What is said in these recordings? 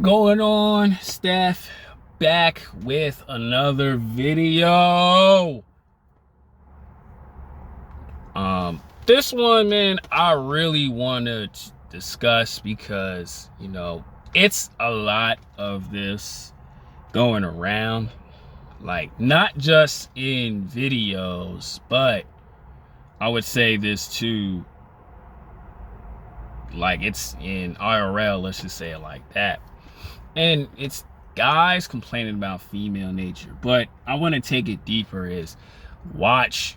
Going on, Steph? Back with another video. This one, man, I really want to discuss because, it's a lot of this going around. Like, not just in videos, but I would say this too. Like, it's in IRL, let's just say it like that. And it's guys complaining about female nature, but I want to take it deeper is watch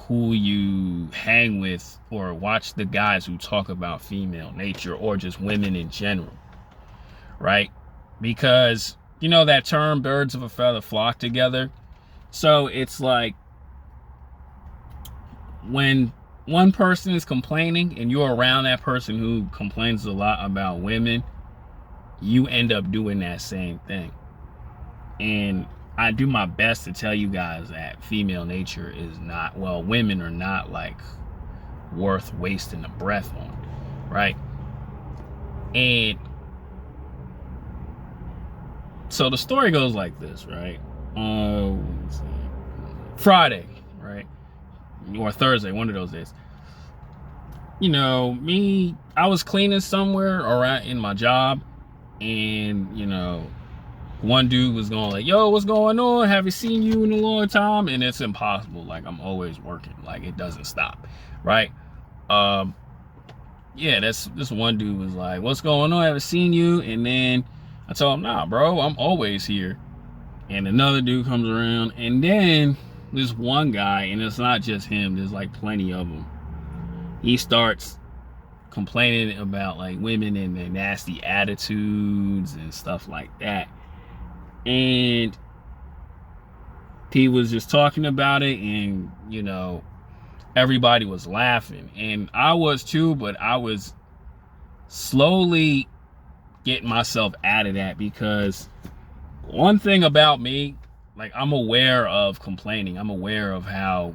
who you hang with, or watch the guys who talk about female nature or just women in general, right? Because that term birds of a feather flock together. So it's like when one person is complaining and you're around that person who complains a lot about women, you end up doing that same thing. And I do my best to tell you guys that female nature is not, well, women are not like worth wasting a breath on, right? And so the story goes like this, right? Friday, right? Or Thursday, one of those days. I was cleaning somewhere around in my job, and one dude was going like, yo, what's going on? Haven't seen you in a long time. And it's impossible. Like, I'm always working. Like, it doesn't stop. Right? Yeah, this one dude was like, what's going on? Haven't seen you. And then I told him, nah, bro, I'm always here. And another dude comes around. And then this one guy, and it's not just him, there's like plenty of them. He starts complaining about like women and their nasty attitudes and stuff like that. And he was just talking about it, and everybody was laughing, and I was too, but I was slowly getting myself out of that, because one thing about me, like, I'm aware of complaining. I'm aware of how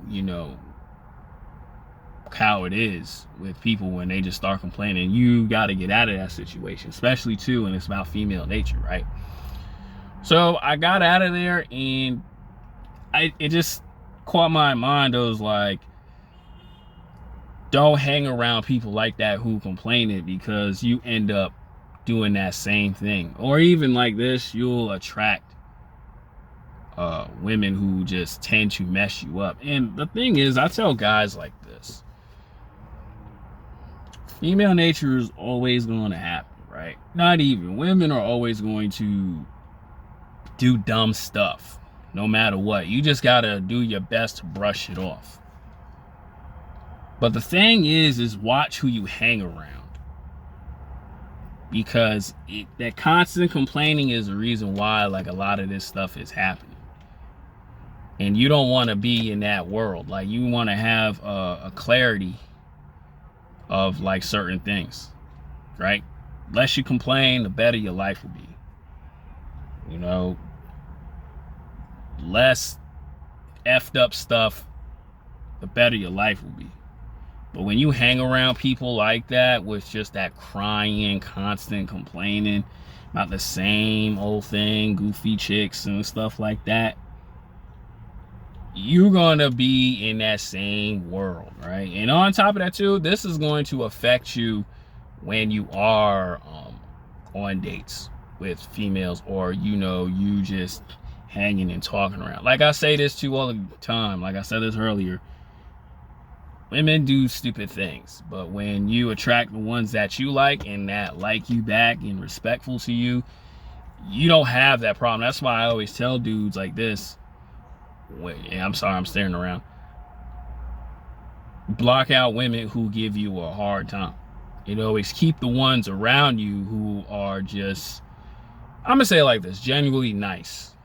how it is with people when they just start complaining. You got to get out of that situation, especially too, and it's about female nature, right? So I got out of there, and it just caught my mind. I was like, don't hang around people like that who complain it, because you end up doing that same thing. Or even like this, you'll attract women who just tend to mess you up. And the thing is, I tell guys like this, female nature is always going to happen, right? Not even. Women are always going to do dumb stuff, no matter what. You just gotta do your best to brush it off. But the thing is watch who you hang around, because that constant complaining is the reason why like a lot of this stuff is happening. And you don't want to be in that world. Like, you want to have a clarity of like certain things, right? Less you complain, the better your life will be. Less effed up stuff, the better your life will be. But when you hang around people like that, with just that crying, constant complaining about the same old thing, goofy chicks and stuff like that, you're gonna be in that same world, right? And on top of that too, this is going to affect you when you are on dates with females, or you just hanging and talking around. Like, I say this too all the time, like I said this earlier, women do stupid things, but when you attract the ones that you like and that like you back and respectful to you, you don't have that problem. That's why I always tell dudes like this, I'm sorry, I'm staring around, block out women who give you a hard time. Always keep the ones around you who are just, I'm gonna say it like this, genuinely nice,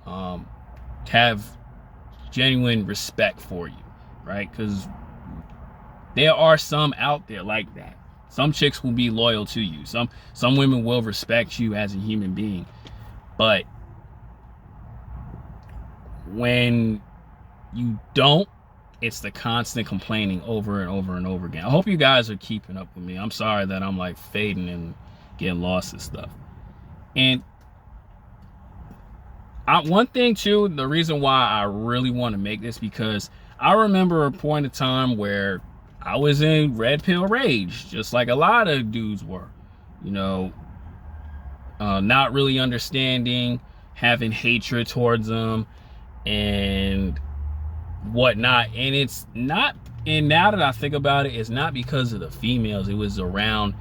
have genuine respect for you, right? Because there are some out there like that. Some chicks will be loyal to you. Some women will respect you as a human being. But when you don't, it's the constant complaining over and over and over again. I hope you guys are keeping up with me. I'm sorry that I'm like fading and getting lost and stuff. And one thing too, the reason why I really want to make this, because I remember a point of time where I was in red pill rage, just like a lot of dudes were, you know, not really understanding, having hatred towards them and whatnot. And it's not, and now that I think about it, it's not because of the females. It was around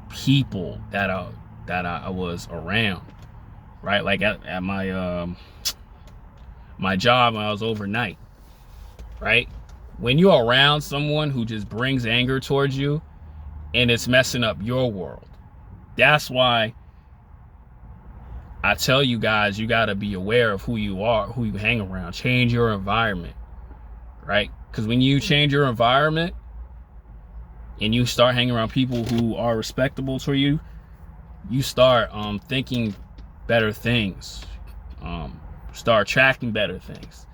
people that I was around, right? Like at my my job when I was overnight, right? When you're around someone who just brings anger towards you and it's messing up your world, that's why I tell you guys, you got to be aware of who you are, who you hang around. Change your environment, right? Because when you change your environment and you start hanging around people who are respectable to you, you start thinking better things, start attracting better things.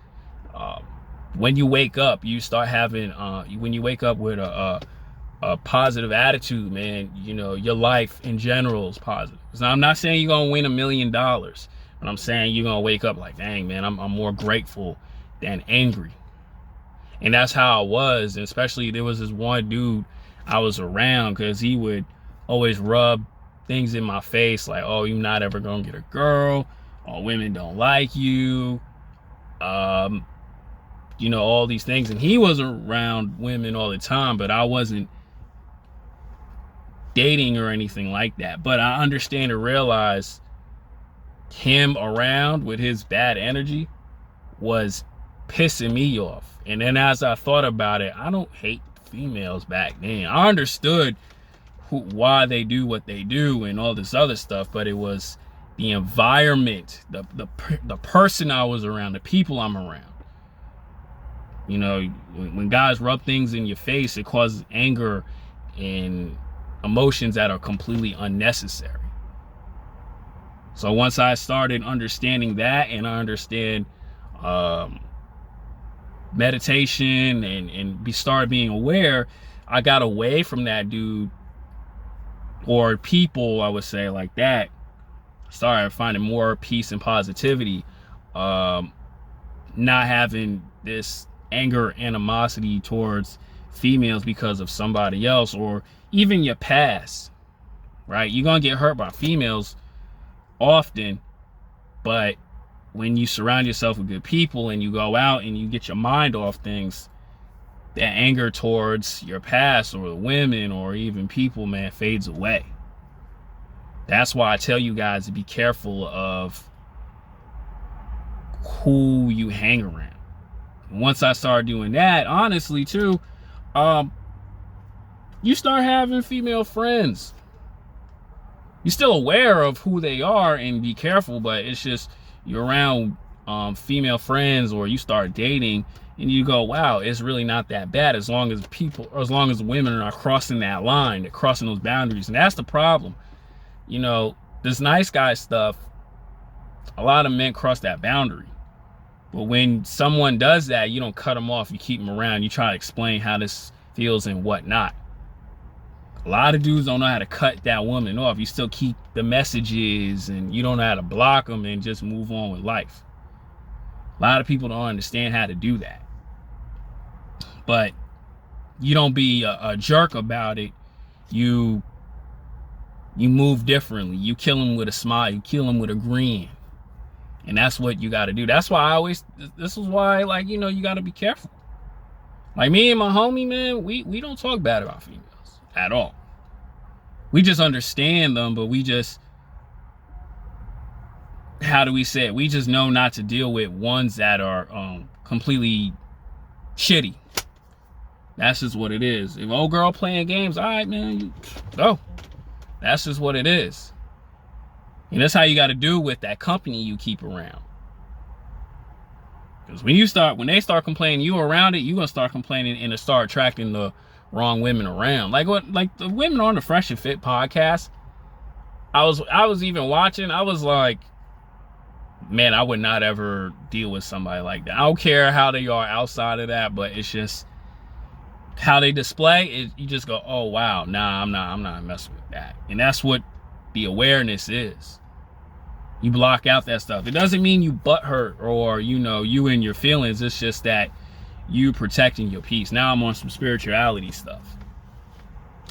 When you wake up, you start having, when you wake up with a positive attitude, man, you know, your life in general is positive. So I'm not saying you're going to win $1 million, but I'm saying you're going to wake up like, dang, man, I'm more grateful than angry. And that's how I was. And especially there was this one dude I was around, because he would always rub things in my face like, oh, you're not ever going to get a girl. All women don't like you. You know, all these things. And he was around women all the time, but I wasn't dating or anything like that. But I understand and realize him around with his bad energy was pissing me off. And then as I thought about it, I don't hate females back then. I understood why they do what they do and all this other stuff, but it was the environment, the person I was around, the people I'm around. You know, when guys rub things in your face, it causes anger and emotions that are completely unnecessary. So once I started understanding that, and I understand meditation and started being aware, I got away from that dude, or people, I would say, like that. Started finding more peace and positivity, not having this anger, animosity towards females because of somebody else, or even your past, right? You're gonna get hurt by females often, but when you surround yourself with good people and you go out and you get your mind off things, that anger towards your past or the women or even people, man, fades away. That's why I tell you guys to be careful of who you hang around. Once I started doing that, honestly too, you start having female friends. You're still aware of who they are and be careful, but it's just you're around female friends, or you start dating and you go, wow, it's really not that bad, as long as people, or as long as women are not crossing that line, they're crossing those boundaries. And that's the problem. You know, this nice guy stuff, a lot of men cross that boundary. But when someone does that, you don't cut them off. You keep them around. You try to explain how this feels and whatnot. A lot of dudes don't know how to cut that woman off. You still keep the messages, and you don't know how to block them and just move on with life. A lot of people don't understand how to do that. But you don't be a jerk about it. You move differently. You kill them with a smile. You kill them with a grin. And that's what you got to do. That's why this is why, like, you know, you got to be careful. Like me and my homie, man, we don't talk bad about females at all. We just understand them, but we just, how do we say it? We just know not to deal with ones that are completely shitty. That's just what it is. If old girl playing games, all right, man, you go. That's just what it is. And that's how you got to do with that company you keep around. Because when they start complaining you around it, you're going to start complaining and start attracting the wrong women around. Like the women on the Fresh and Fit podcast, I was even watching, I was like, man, I would not ever deal with somebody like that. I don't care how they are outside of that, but it's just how they display it. You just go, oh wow, nah, I'm not messing with that. And that's what the awareness is. You block out that stuff. It doesn't mean you butthurt or, you know, you and your feelings. It's just that you protecting your peace. Now I'm on some spirituality stuff.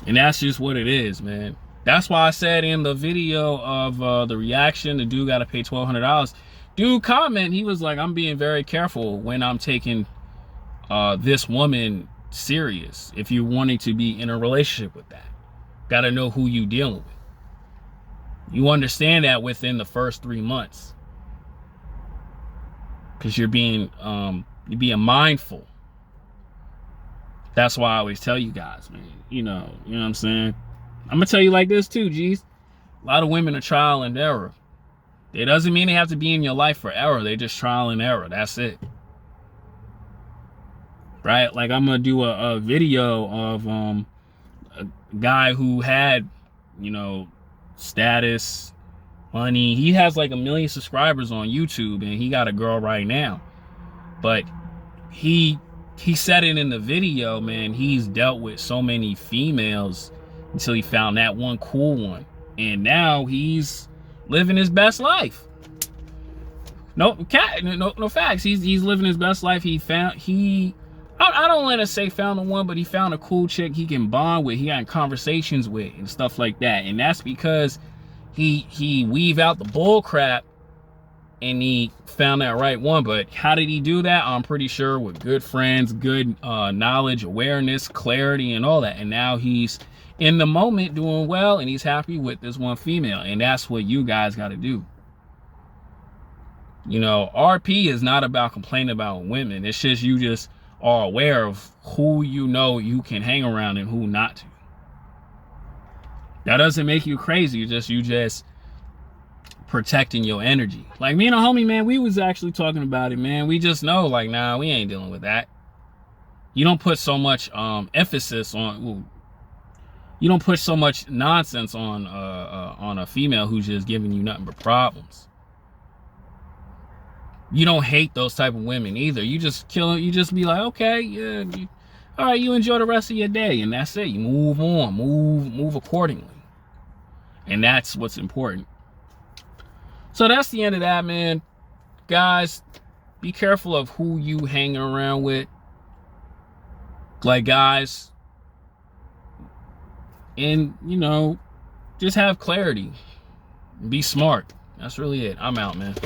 And that's just what it is, man. That's why I said in the video of the reaction, the dude got to pay $1,200. Dude comment, he was like, I'm being very careful when I'm taking this woman serious. If you're wanting to be in a relationship with that, got to know who you dealing with. You understand that within the first 3 months, because you're being mindful. That's why I always tell you guys, man. You know what I'm saying. I'm gonna tell you like this too, G's. A lot of women are trial and error. It doesn't mean they have to be in your life forever. They just trial and error. That's it. Right? Like I'm gonna do a video of a guy who had, you know, status, money. He has like 1 million subscribers on YouTube, and he got a girl right now. But he said it in the video, man. He's dealt with so many females until he found that one cool one, and now he's living his best life. No facts. He's living his best life. I don't want to say found the one, but he found a cool chick he can bond with, he had conversations with and stuff like that. And that's because he weave out the bull crap and he found that right one. But how did he do that? I'm pretty sure with good friends, good knowledge, awareness, clarity, and all that. And now he's in the moment doing well, and he's happy with this one female. And that's what you guys got to do. You know, RP is not about complaining about women. It's just you just are aware of who you know you can hang around and who not to. That doesn't make you crazy. You just protecting your energy. Like me and a homie, man, we was actually talking about it, man. We just know, like, nah, we ain't dealing with that. You don't put so much emphasis on, you don't push so much nonsense on a female who's just giving you nothing but problems. You don't hate those type of women either. You just kill it. You just be like, okay, yeah, all right, you enjoy the rest of your day, and that's it. You move on, move accordingly, and that's what's important. So that's the end of that, man. Guys, be careful of who you hang around with. Like, guys, and you know, just have clarity. Be smart. That's really it. I'm out, man.